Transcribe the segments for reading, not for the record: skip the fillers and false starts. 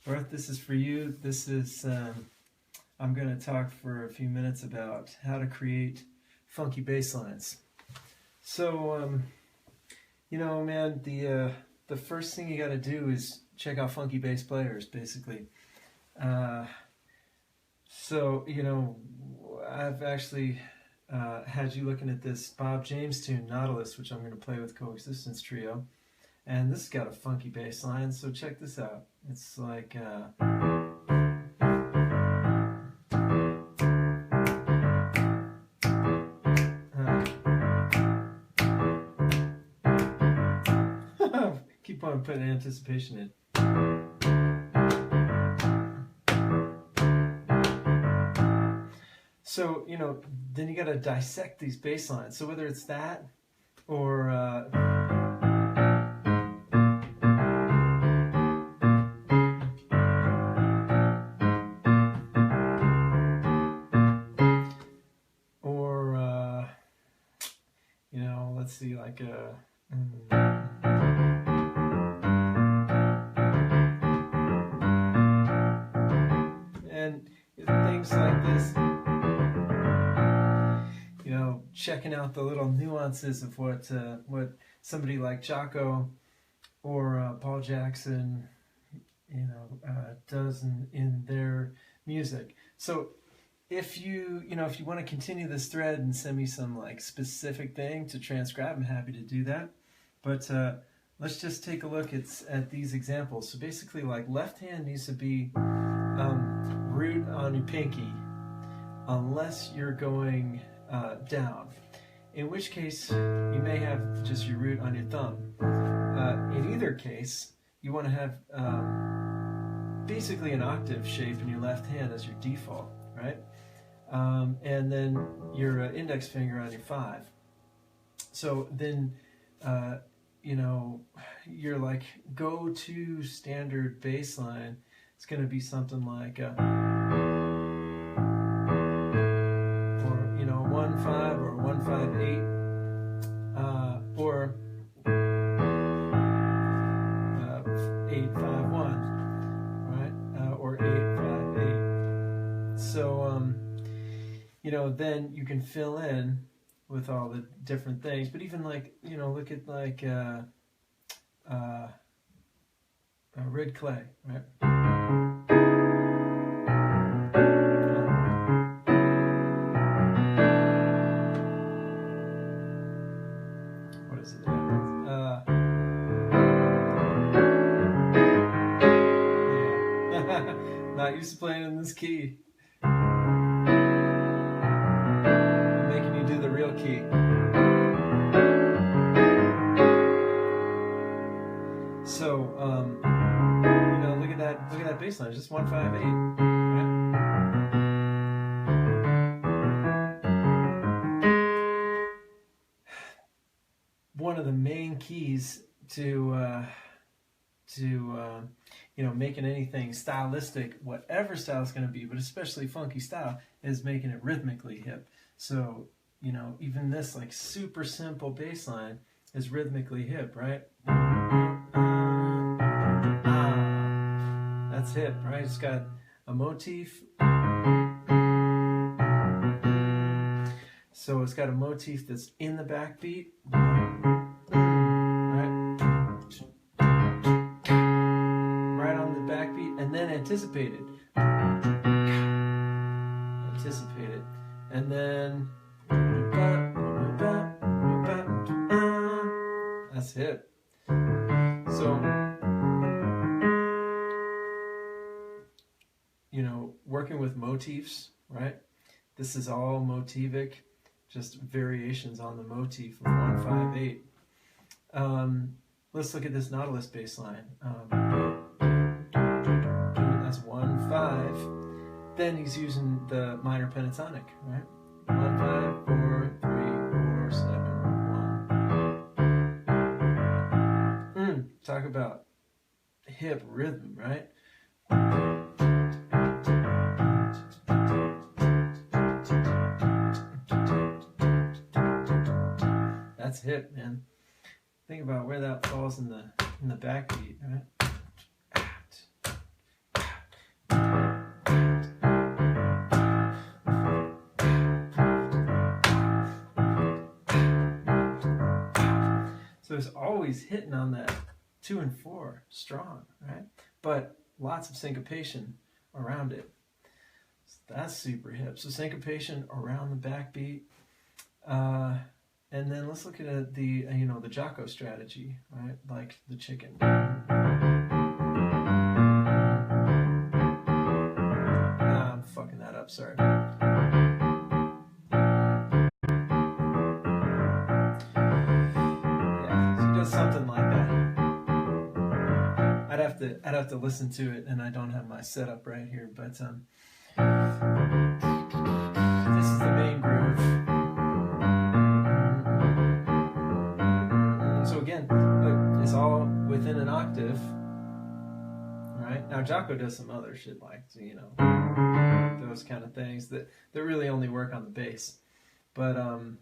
Barth, this is for you. This is, I'm going to talk for a few minutes about how to create funky bass lines. So, you know, man, the first thing you got to do is check out funky bass players, basically. So, you know, I've actually had you looking at this Bob James tune, Nautilus, which I'm going to play with Coexistence Trio. And this has got a funky bass line, so check this out. It's like... keep on putting anticipation in. So, you know, then you got to dissect these bass lines. So whether it's that or... you know, let's see, like a... and things like this, you know, checking out the little nuances of what somebody like Jocko or Paul Jackson, you know, does in their music. So if you want to continue this thread and send me some like specific thing to transcribe, I'm happy to do that. But let's just take a look at these examples. So basically, like, left hand needs to be root on your pinky, unless you're going down. In which case, you may have just your root on your thumb. In either case, you want to have basically an octave shape in your left hand as your default, right? And then your index finger on your 5. So then, you know, your like go-to standard bass line is going to be something like, or, you know, 1-5 or 1-5-8, or 8-5-1, right? Or 8-5-8. So, you know, then you can fill in with all the different things. But even like, you know, look at like Red Clay, right? What is it? Yeah. Not used to playing in this key. The real key. So, you know, look at that bass line, just 1-5-8, right? One of the main keys to you know, making anything stylistic, whatever style it's going to be, but especially funky style, is making it rhythmically hip. So, you know, even this like super simple bass line is rhythmically hip, right? That's hip, right? It's got a motif. So it's got a motif that's in the backbeat, right? Right on the backbeat, and then anticipated. Anticipated. And then that's hip. So, you know, working with motifs, right? This is all motivic, just variations on the motif of 1-5-8. Let's look at this Nautilus bass line. That's 1-5. Then he's using the minor pentatonic, right? 1-5, 4, 3, 4, 7, 1. Talk about hip rhythm, right? That's hip, man. Think about where that falls in the backbeat, right? Jocko's always hitting on that 2 and 4 strong, right? But lots of syncopation around it. So that's super hip. So syncopation around the backbeat. And then let's look at the the Jocko strategy, right? Like the chicken. I'm fucking that up, sorry. Yeah, so he does something like that. I'd have to listen to it, and I don't have my setup right here, but this is the main groove. So again, look, it's all within an octave, right? Now Jocko does some other shit like, those kind of things that really only work on the bass. But you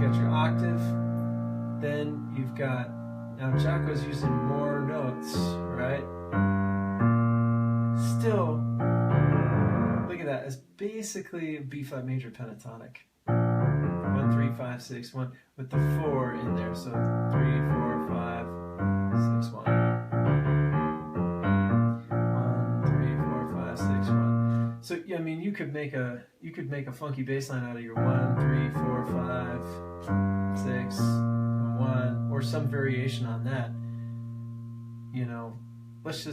got your octave, then you've got, now Jocko's using more notes, right? Still, look at that, it's basically a B-flat major pentatonic. 1, 3, 5, 6, 1 with the 4 in there, so 3, 4, 5, 6, 1. 1, 3, 4, 5, 6, 1. So yeah, I mean, you could make a funky bass line out of your 1, 3, 4, 5, 6, 1, or some variation on that. Let's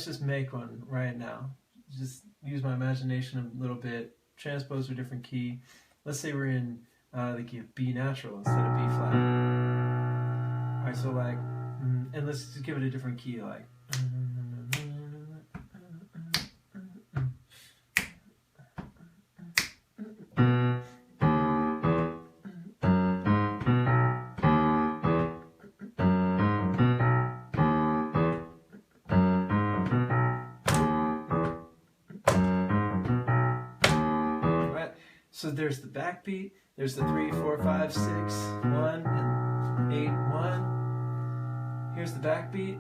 just make one right now. Just use my imagination a little bit, transpose to a different key. Let's say we're in the key of B natural instead of B flat. All right, so like, and let's just give it a different key, like. So there's the backbeat, there's the 3, 4, 5, 6, 1, and 8, 1. Here's the backbeat.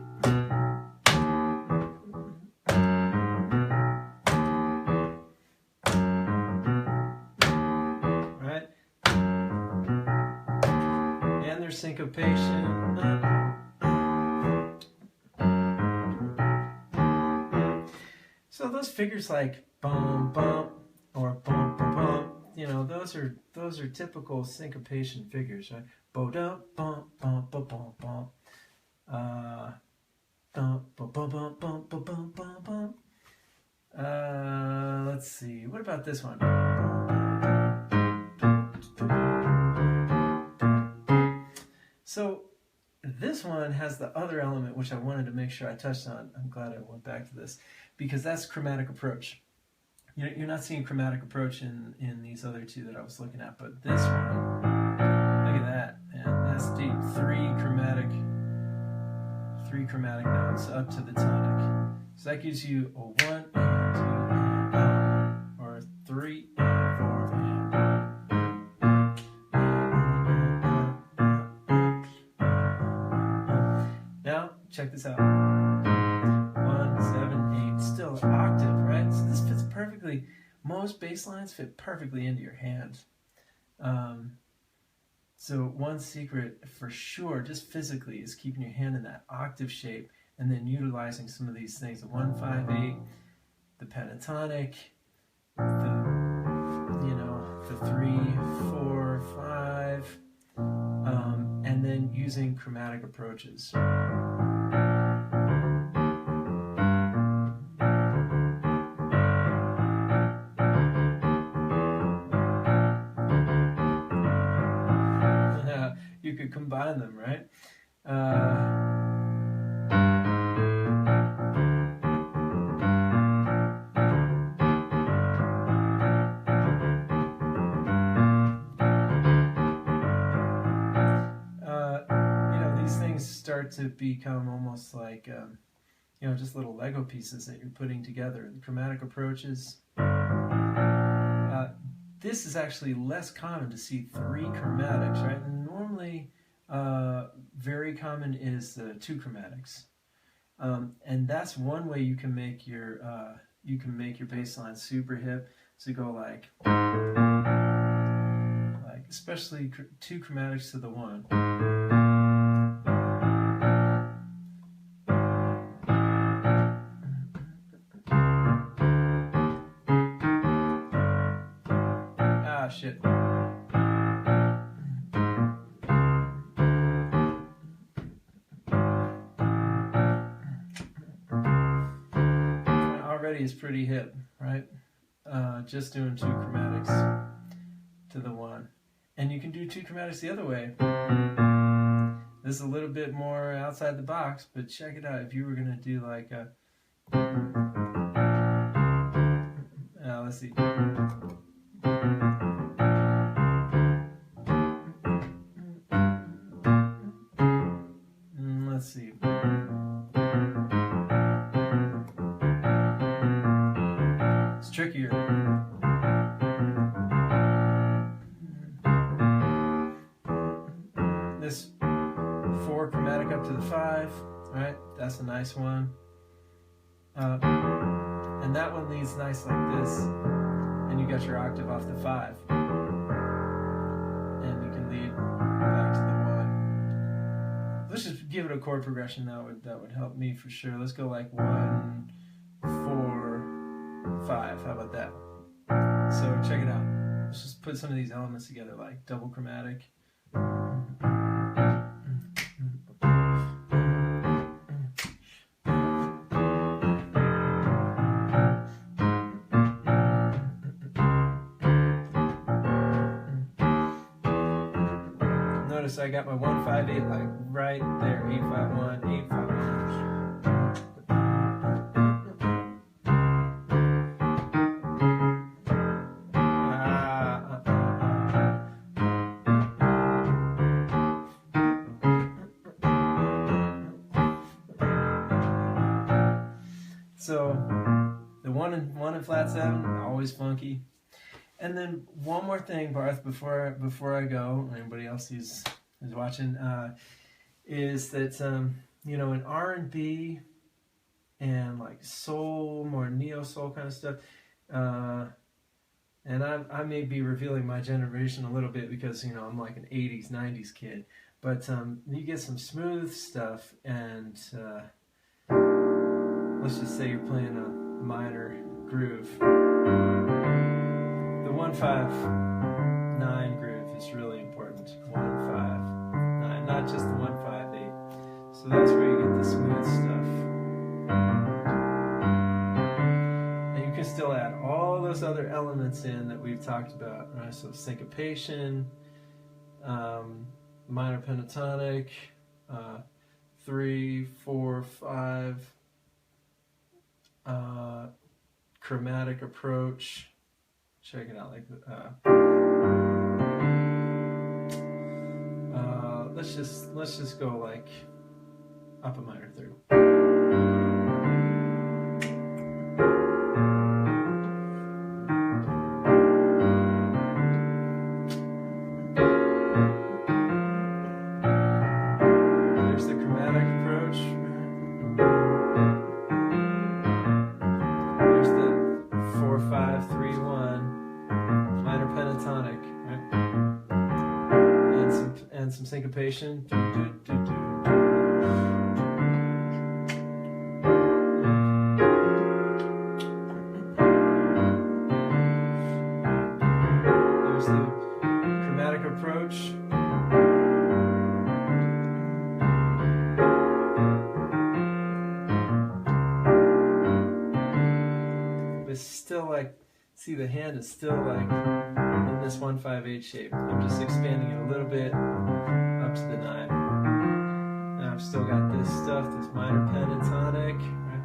Right? And there's syncopation. So those figures like bum bum or bum bum bum, those are typical syncopation figures, right? Bo da bum bum bum bum bum. Bum bum bum bum bum bum bum bum. Let's see. What about this one? So this one has the other element which I wanted to make sure I touched on. I'm glad I went back to this because that's chromatic approach. You're not seeing chromatic approach in these other two that I was looking at, but this one, look at that, man, that's deep. Three chromatic notes up to the tonic. So that gives you a 1 and 2 and or 3 and 4 and. Now check this out. 1, 7, 8, still an octave, right? So this fits perfectly. Most bass lines fit perfectly into your hand. So one secret for sure, just physically, is keeping your hand in that octave shape and then utilizing some of these things. The 1, 5, 8, the pentatonic, the 3, 4, 5, and then using chromatic approaches. You could combine them, right? These things start to become almost like, just little Lego pieces that you're putting together. The chromatic approaches. This is actually less common to see 3 chromatics, right? And normally, very common is the 2 chromatics, and that's one way you can make your bass line super hip. So you go like, like, especially two chromatics to the one. Ah, shit. Already is pretty hip, right? Just doing two chromatics to the one. And you can do two chromatics the other way. This is a little bit more outside the box, but check it out. If you were going to do like a... let's see. Let's see. It's trickier. This 4 chromatic up to the 5, right? That's a nice one. And that one leads nice like this, and you got your octave off the 5. And you can lead back to the 1. Let's just give it a chord progression. That would help me for sure. Let's go like 1, 4, 5. How about that? So check it out. Let's just put some of these elements together, like double chromatic. Notice I got my 1, 5, 8 like right there. 8, 5, 1, 8, 5, 1. So the one in flat 7, always funky. And then one more thing, Barth, before I go, anybody else who's watching, is that you know, in R&B and like soul, more neo soul kind of stuff, and I may be revealing my generation a little bit because, you know, I'm like an 80s, 90s kid, but you get some smooth stuff, and let's just say you're playing a minor groove. The 1-5-9 groove is really important. 1-5-9, not just the 1-5-8. So that's where you get the smooth stuff. And you can still add all those other elements in that we've talked about, right? So syncopation, minor pentatonic, 3, 4, 5, chromatic approach. Check it out, like let's just go like up a minor 3rd. There's the chromatic approach. There's the 4, 5, 3, 1 minor pentatonic, right? And some syncopation. There's the chromatic approach. But it's still like, see, the hand is still like in this 1-5-8 shape. I'm just expanding it a little bit up to the 9. Now I've still got this stuff, this minor pentatonic, right?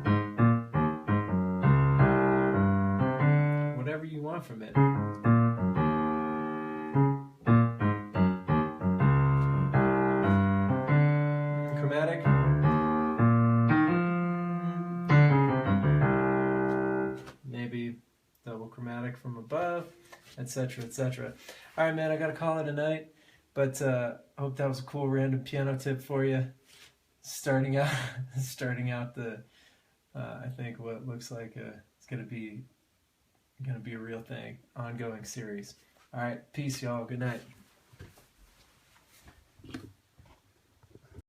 Whatever you want from it. Chromatic. Maybe double chromatic from above, etc., etc. All right, man, I gotta call it a night, but I hope that was a cool random piano tip for you. Starting out the, I think what looks like it's gonna be a real thing, ongoing series. All right, peace, y'all. Good night.